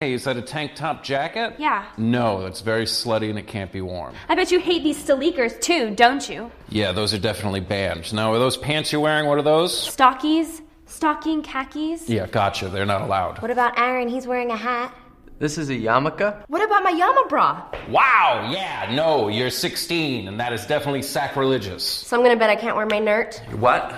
Hey, is that a tank top jacket? Yeah. No, it's very slutty and it can't be worn. I bet you hate these Staleakers too, don't you? Yeah, those are definitely banned. Now, are those pants you're wearing, what are those? Stockies? Stocking khakis? Yeah, gotcha, they're not allowed. What about Aaron? He's wearing a hat. This is a yarmulke? What about my Yama bra? Wow, yeah, no, you're 16, and that is definitely sacrilegious. So I'm gonna bet I can't wear my nert. What?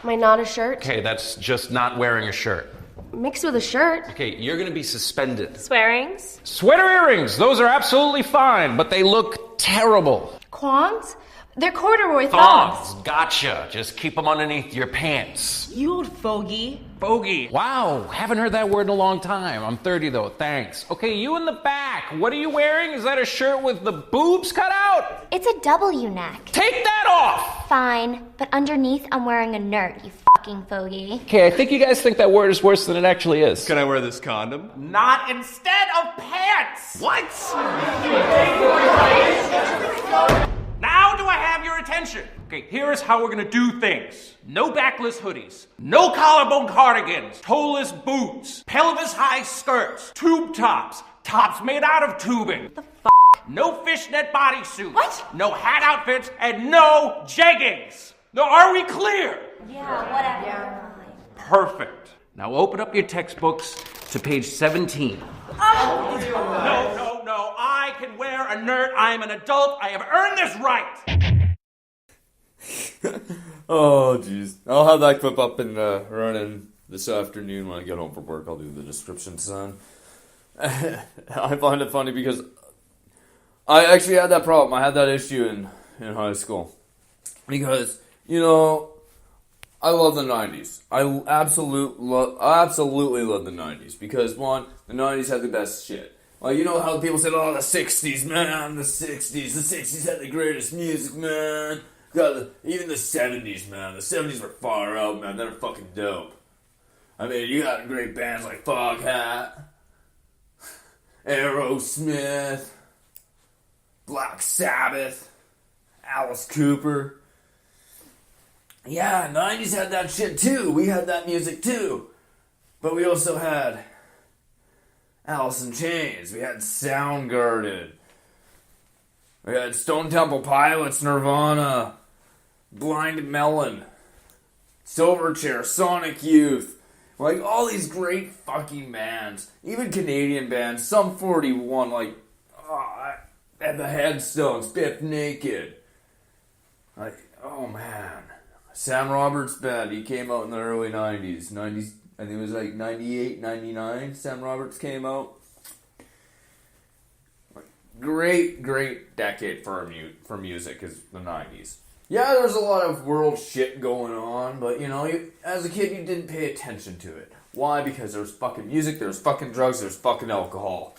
My not a shirt. Okay, that's just not wearing a shirt. Mixed with a shirt. Okay, you're gonna be suspended. Swearings? Sweater earrings, those are absolutely fine, but they look terrible. Quongs? They're corduroy thongs. Gotcha. Just keep them underneath your pants. You old fogey. Bogey. Wow, haven't heard that word in a long time. I'm 30 though, thanks. Okay, you in the back. What are you wearing? Is that a shirt with the boobs cut out? It's a W neck. Take that off! Fine, but underneath I'm wearing a nert, you fucking fogey. Okay, I think you guys think that word is worse than it actually is. Can I wear this condom? Not instead of pants! What? Now do I have your attention? Okay, here is how we're gonna do things. No backless hoodies, no collarbone cardigans, toeless boots, pelvis high skirts, tube tops, tops made out of tubing. The f***? No fishnet bodysuits. What? No hat outfits, and no jeggings. Now, are we clear? Yeah, whatever. Perfect. Now open up your textbooks to page 17. No. I can wear a nerd. I am an adult. I have earned this right. Oh, jeez. I'll have that clip up and running this afternoon when I get home from work. I'll do the description sign. I find it funny because I actually had that problem. I had that issue in high school. Because, you know, I love the 90s. I absolutely love the 90s. Because, one, the 90s had the best shit. Like, you know how people said, oh, the 60s, man, the 60s. The 60s had the greatest music, man. Even the 70s, man. The 70s were far out, man. They're fucking dope. I mean, you got great bands like Foghat, Aerosmith, Black Sabbath, Alice Cooper. Yeah, 90s had that shit too. We had that music too. But we also had Alice in Chains. We had Soundgarden. We had Stone Temple Pilots, Nirvana, Blind Melon, Silverchair, Sonic Youth. Like, all these great fucking bands. Even Canadian bands. Sum 41, like, and the Headstones, Biff Naked. Like, oh man. Sam Roberts Band, he came out in the early 90s. I think it was like 98, 99, Sam Roberts came out. Great decade for music is the 90s. Yeah, there's a lot of world shit going on, but you know, as a kid you didn't pay attention to it. Why? Because there's fucking music, there's fucking drugs, there's fucking alcohol.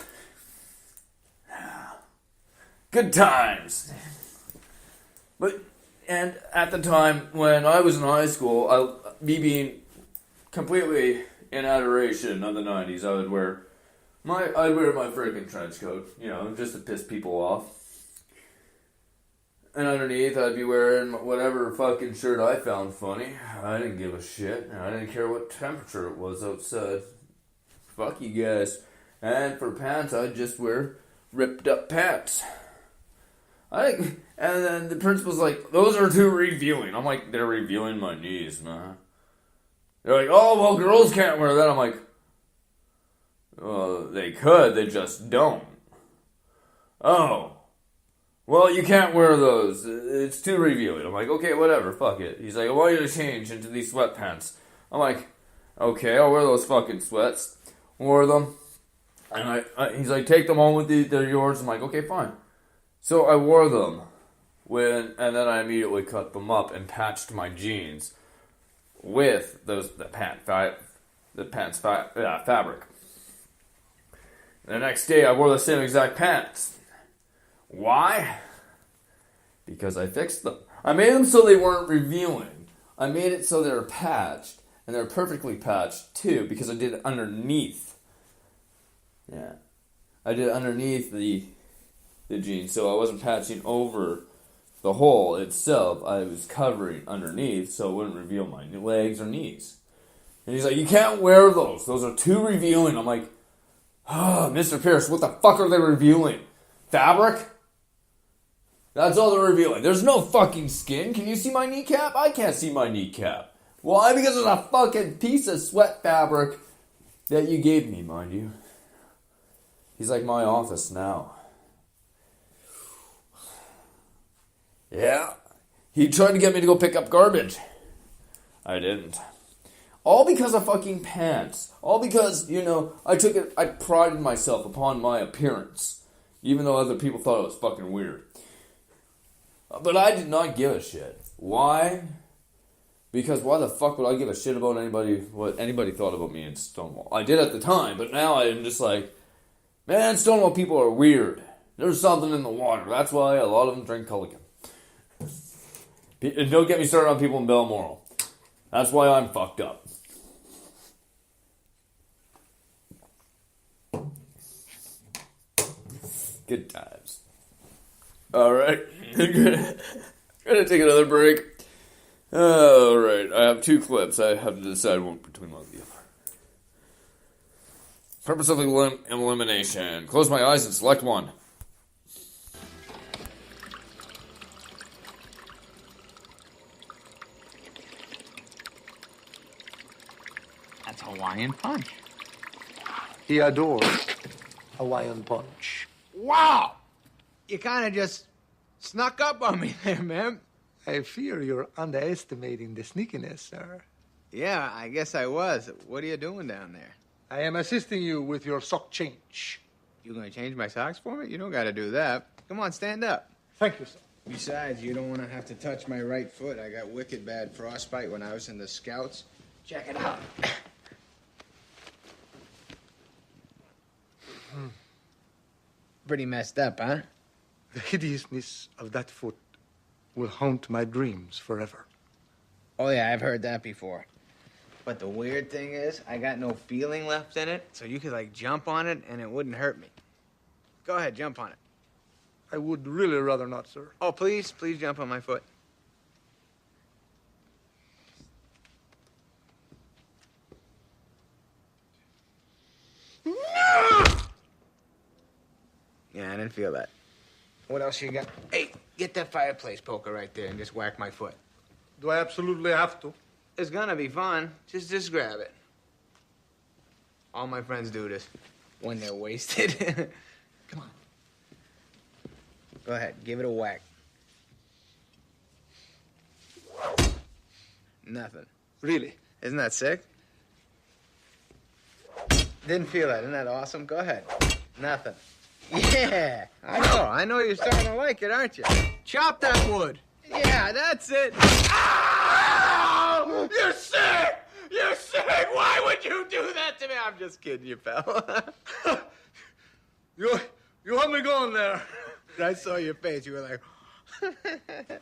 Good times. And at the time when I was in high school, me being completely in adoration of the 90s, I'd wear my freaking trench coat, you know, just to piss people off. And underneath, I'd be wearing whatever fucking shirt I found funny. I didn't give a shit. And I didn't care what temperature it was outside. Fuck you guys. And for pants, I'd just wear ripped up pants. And then the principal's like, those are too revealing. I'm like, they're revealing my knees, man. They're like, oh, well, girls can't wear that. I'm like, well, they could, they just don't. Oh. Well, you can't wear those. It's too revealing. I'm like, okay, whatever, fuck it. He's like, I want you to change into these sweatpants. I'm like, okay, I'll wear those fucking sweats. Wore them. And he's like, take them home with you, they're yours. I'm like, okay, fine. So I wore them. And then I immediately cut them up and patched my jeans with the pants fabric. The next day I wore the same exact pants. Why? Because I fixed them. I made them so they weren't revealing. I made it so they're patched. And they're perfectly patched too, because I did it underneath. Yeah. I did it underneath the jeans, so I wasn't patching over the hole itself. I was covering underneath so it wouldn't reveal my legs or knees. And he's like, you can't wear those. Those are too revealing. I'm like, Mr. Pierce, what the fuck are they revealing? Fabric? That's all they're revealing. There's no fucking skin. Can you see my kneecap? I can't see my kneecap. Why? Because it's a fucking piece of sweat fabric that you gave me, mind you. He's like my office now. Yeah. He tried to get me to go pick up garbage. I didn't. All because of fucking pants. All because, I prided myself upon my appearance. Even though other people thought it was fucking weird. But I did not give a shit. Why? Because why the fuck would I give a shit about what anybody thought about me in Stonewall? I did at the time, but now I am just like, man, Stonewall people are weird. There's something in the water. That's why a lot of them drink Culligan. And don't get me started on people in Balmoral. That's why I'm fucked up. Good times. Alright. Gonna take another break. Alright. I have 2 clips. I have to decide one between one of the other. Purpose of elimination. Close my eyes and select one. That's Hawaiian Punch. He adores Hawaiian Punch. Wow! You kind of just snuck up on me there, man. I fear you're underestimating the sneakiness, sir. Yeah, I guess I was. What are you doing down there? I am assisting you with your sock change. You gonna change my socks for me? You don't gotta do that. Come on, stand up. Thank you, sir. Besides, you don't want to have to touch my right foot. I got wicked bad frostbite when I was in the Scouts. Check it out. Pretty messed up, huh? The hideousness of that foot will haunt my dreams forever. Oh, yeah, I've heard that before. But the weird thing is, I got no feeling left in it, so you could, jump on it and it wouldn't hurt me. Go ahead, jump on it. I would really rather not, sir. Oh, please jump on my foot. Yeah, I didn't feel that. What else you got? Hey, get that fireplace poker right there and just whack my foot. Do I absolutely have to? It's gonna be fun. Just grab it. All my friends do this when they're wasted. Come on. Go ahead, give it a whack. Nothing. Really? Isn't that sick? Didn't feel that. Isn't that awesome? Go ahead. Nothing. Yeah, I know you're starting to like it, aren't you? Chop that wood. Yeah, that's it. Ow! You're sick! You're sick! Why would you do that to me? I'm just kidding you, pal. You had me going there. I saw your face. You were like...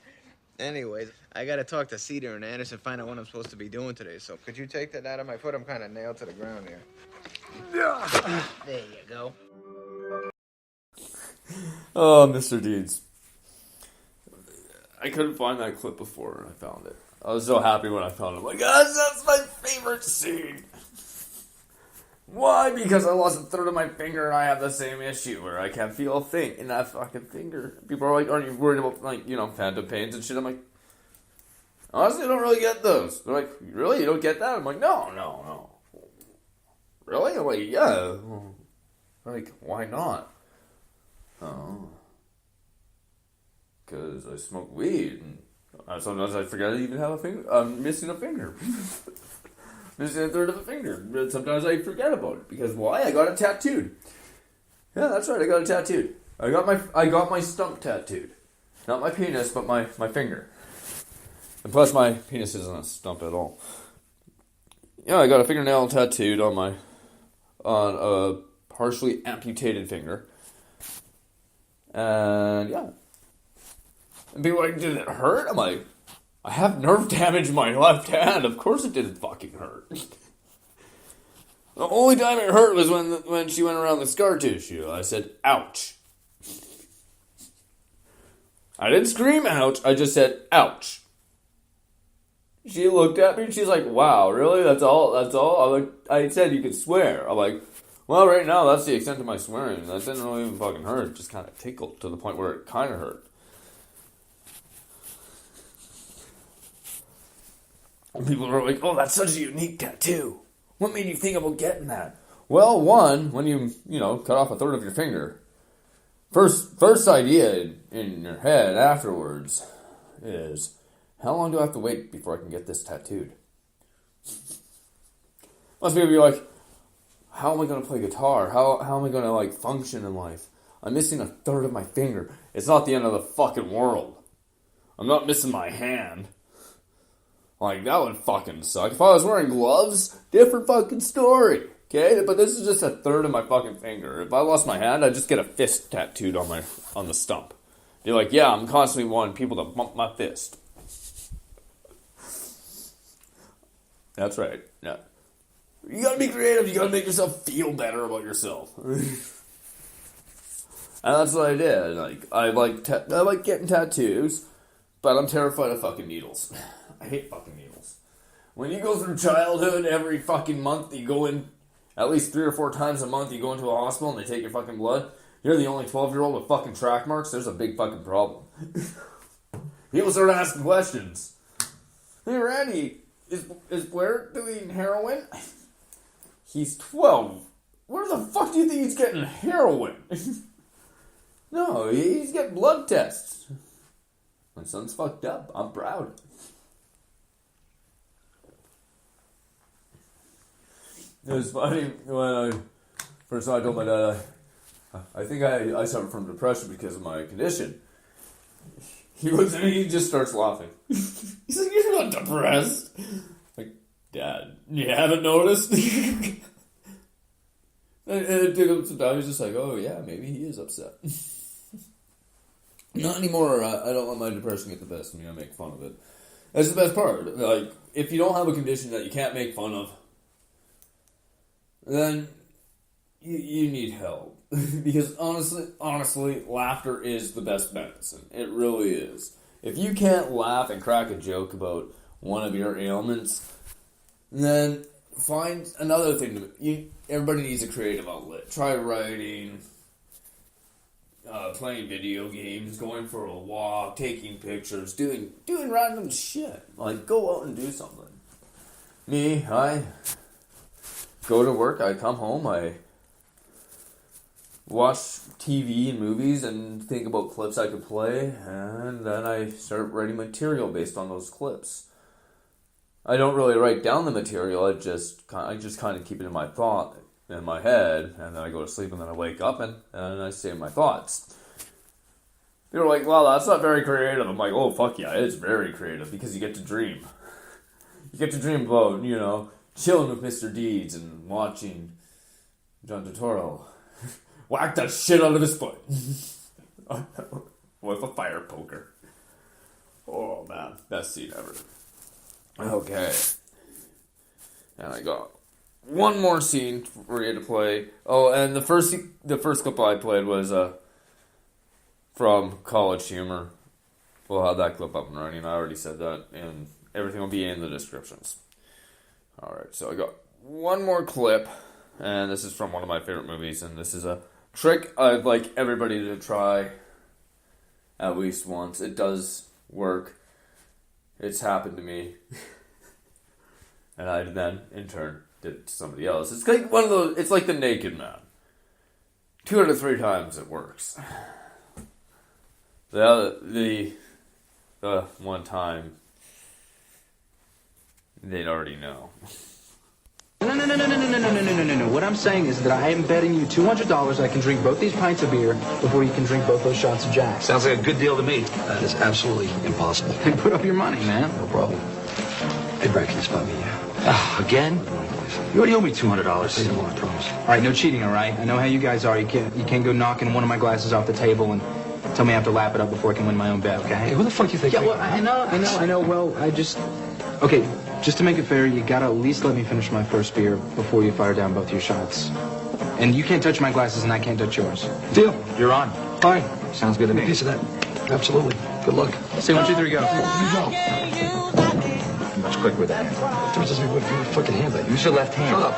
Anyways, I gotta talk to Cedar and Anderson, find out what I'm supposed to be doing today. So could you take that out of my foot? I'm kind of nailed to the ground here. There you go. Oh, Mr. Deeds. I couldn't find that clip before and I found it. I was so happy when I found it. I'm like, gosh, that's my favorite scene. Why? Because I lost a third of my finger and I have the same issue where I can't feel a thing in that fucking finger. People are like, aren't you worried about, phantom pains and shit? I'm like, honestly, I don't really get those. They're like, really? You don't get that? I'm like, no. Really? I'm like, yeah. Like, why not? Oh. Because I smoke weed, and sometimes I forget I even have a finger. I'm missing a finger. Missing a third of a finger. But sometimes I forget about it. Because why? I got it tattooed. Yeah, that's right, I got it tattooed. I got my stump tattooed. Not my penis, but my finger. And plus my penis isn't a stump at all. Yeah, I got a fingernail tattooed on a partially amputated finger. And yeah. And people are like, did it hurt? I'm like, I have nerve damage in my left hand. Of course it didn't fucking hurt. The only time it hurt was when she went around the scar tissue. I said, ouch. I didn't scream ouch. I just said, ouch. She looked at me and she's like, wow, really? That's all? I'm like, I said you could swear. I'm like, Well, right now, that's the extent of my swearing. That didn't really even fucking hurt. It just kind of tickled to the point where it kind of hurt. And people are like, oh, that's such a unique tattoo. What made you think about getting that? Well, one, when you cut off a third of your finger, first idea in your head afterwards is, how long do I have to wait before I can get this tattooed? Most people be like, how am I going to play guitar? How am I going to, function in life? I'm missing a third of my finger. It's not the end of the fucking world. I'm not missing my hand. That would fucking suck. If I was wearing gloves, different fucking story. Okay? But this is just a third of my fucking finger. If I lost my hand, I'd just get a fist tattooed on the stump. Be like, yeah, I'm constantly wanting people to bump my fist. That's right. Yeah. You gotta be creative. You gotta make yourself feel better about yourself. And that's what I did. I like getting tattoos, but I'm terrified of fucking needles. I hate fucking needles. When you go through childhood, every fucking month you go in, at least 3 or 4 times a month, you go into a hospital and they take your fucking blood. You're the only 12-year-old with fucking track marks. There's a big fucking problem. People start asking questions. Hey, Randy, is Blair doing heroin? He's 12. Where the fuck do you think he's getting heroin? No, he's getting blood tests. My son's fucked up. I'm proud. It was funny when first I told my dad I think I suffer from depression because of my condition. He looks at me, he just starts laughing. He's like, you're not depressed. Like, Dad, you haven't noticed? And it took him some time, he's just like, oh yeah, maybe he is upset. Not anymore. I don't let my depression get the best of me. I make fun of it. That's the best part. If you don't have a condition that you can't make fun of, then you need help. Because honestly, laughter is the best medicine. It really is. If you can't laugh and crack a joke about one of your ailments, then find another thing. Everybody needs a creative outlet. Try writing, playing video games, going for a walk, taking pictures, doing random shit. Go out and do something. Me, I go to work, I come home, I watch TV and movies and think about clips I could play, and then I start writing material based on those clips. I don't really write down the material, I just kind of keep it in my head, and then I go to sleep, and then I wake up, and I say my thoughts. People are like, well, that's not very creative. I'm like, oh, fuck yeah, it's very creative, because you get to dream. You get to dream about, chilling with Mr. Deeds and watching John Turturro whack that shit out of his foot with a fire poker. Oh man, best scene ever. Okay, and I got one more scene for you to play. Oh, and the first clip I played was from College Humor. We'll have that clip up and running. I already said that, and everything will be in the descriptions. Alright, so I got one more clip, and this is from one of my favorite movies, and this is a trick I'd like everybody to try at least once. It does work. It's happened to me. And I then, in turn, did it to somebody else. It's like one of those, it's like the Naked Man. 2 out of 3 times it works. The one time, they'd already know. No. What I'm saying is that I am betting you $200 I can drink both these pints of beer before you can drink both those shots of Jack. Sounds like a good deal to me. That is absolutely impossible. Then put up your money, man. No problem. Hey, Brad, can you spot me? Again? You already owe me $200. Say no more, I promise. All right, no cheating, all right? I know how you guys are. You can't go knocking one of my glasses off the table and tell me I have to lap it up before I can win my own bet, okay? Hey, who the fuck do you think? Yeah, well, I know. Well, okay, just to make it fair, you gotta at least let me finish my first beer before you fire down both your shots. And you can't touch my glasses and I can't touch yours. Deal. You're on. Fine. Sounds good to me. Piece of that. Absolutely. Good luck. Say 1, 2, 3, go. You go. Much quicker with that hand. What difference does it make what fucking hand that? Use your left hand. Shut up.